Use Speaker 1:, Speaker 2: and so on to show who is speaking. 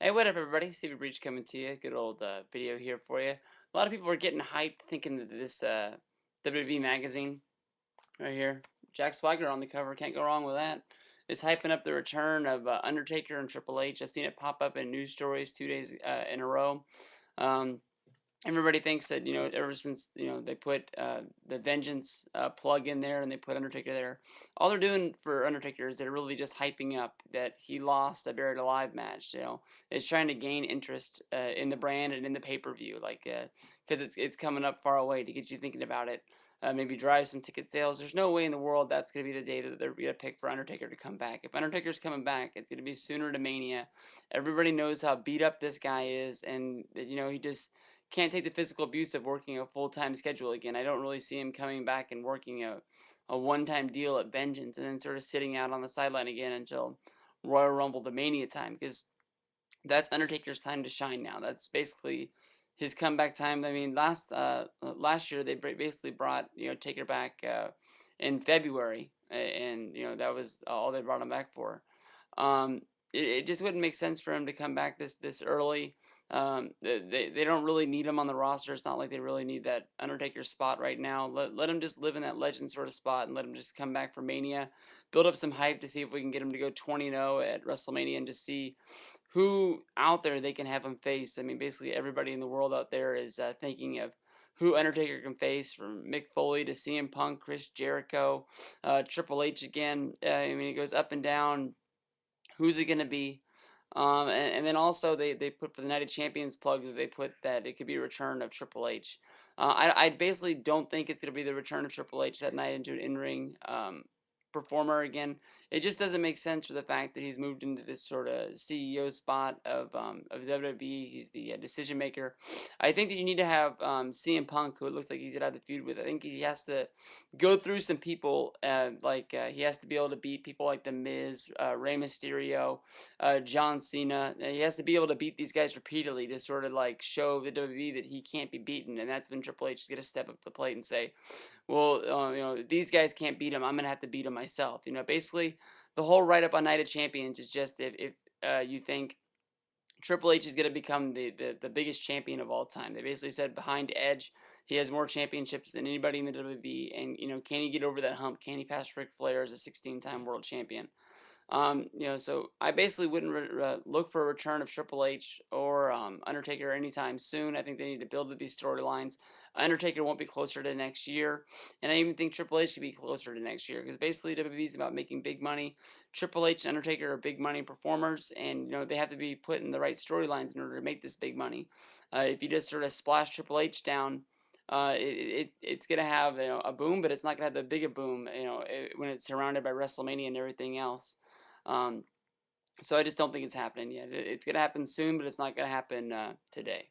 Speaker 1: Hey, what up, everybody? Steviebreech coming to you. Good old video here for you. A lot of people are getting hyped thinking that this WWE magazine right here, Jack Swagger on the cover, can't go wrong with that. It's hyping up the return of Undertaker and Triple H. I've seen it pop up in news stories 2 days in a row. Um, Everybody thinks that ever since they put the Vengeance plug in there and they put Undertaker there, all they're doing for Undertaker is they're really just hyping up that he lost a Buried Alive match. It's trying to gain interest in the brand and in the pay-per-view, like because it's coming up far away to get you thinking about it. Maybe drive some ticket sales. There's no way in the world that's going to be the day that they're going to pick for Undertaker to come back. If Undertaker's coming back, it's going to be sooner to Mania. Everybody knows how beat up this guy is, and he just can't take the physical abuse of working a full-time schedule again. I don't really see him coming back and working a one-time deal at Vengeance and then sort of sitting out on the sideline again until Royal Rumble, the Mania time, because that's Undertaker's time to shine now. That's basically his comeback time. I mean, last year they basically brought Taker back in February, and that was all they brought him back for. Um, it just wouldn't make sense for him to come back this early. They don't really need him on the roster. It's not like they really need that Undertaker spot right now. Let him just live in that legend sort of spot and let him just come back for Mania. Build up some hype to see if we can get him to go 20-0 at WrestleMania and just see who out there they can have him face. I mean, basically everybody in the world out there is thinking of who Undertaker can face, from Mick Foley to CM Punk, Chris Jericho, Triple H again. I mean, it goes up and down. Who's it going to be? And then also they put for the Night of Champions plug that they put that it could be a return of Triple H. I basically don't think it's going to be the return of Triple H that night into an in-ring performer again. It just doesn't make sense for the fact that he's moved into this sort of CEO spot of WWE. He's the decision maker. I think that you need to have CM Punk, who it looks like he's gonna have the feud with. I think he has to go through some people. He has to be able to beat people like The Miz, Rey Mysterio, John Cena. He has to be able to beat these guys repeatedly to sort of like show the WWE that he can't be beaten. And that's when Triple H is gonna step up to the plate and say, well, these guys can't beat him. I'm gonna have to beat him myself. Basically, the whole write up on Night of Champions is just if you think Triple H is going to become the biggest champion of all time. They basically said behind Edge, he has more championships than anybody in the WWE. And, can he get over that hump? Can he pass Ric Flair as a 16-time world champion? So I basically wouldn't look for a return of Triple H or Undertaker anytime soon. I think they need to build up these storylines. Undertaker won't be closer to next year, and I even think Triple H could be closer to next year because basically WWE is about making big money. Triple H and Undertaker are big money performers, and they have to be put in the right storylines in order to make this big money. If you just sort of splash Triple H down. It's gonna have a boom, but it's not gonna have the big a boom when it's surrounded by WrestleMania and everything else. Um, so I just don't think it's happening yet. It's gonna happen soon, but it's not gonna happen today.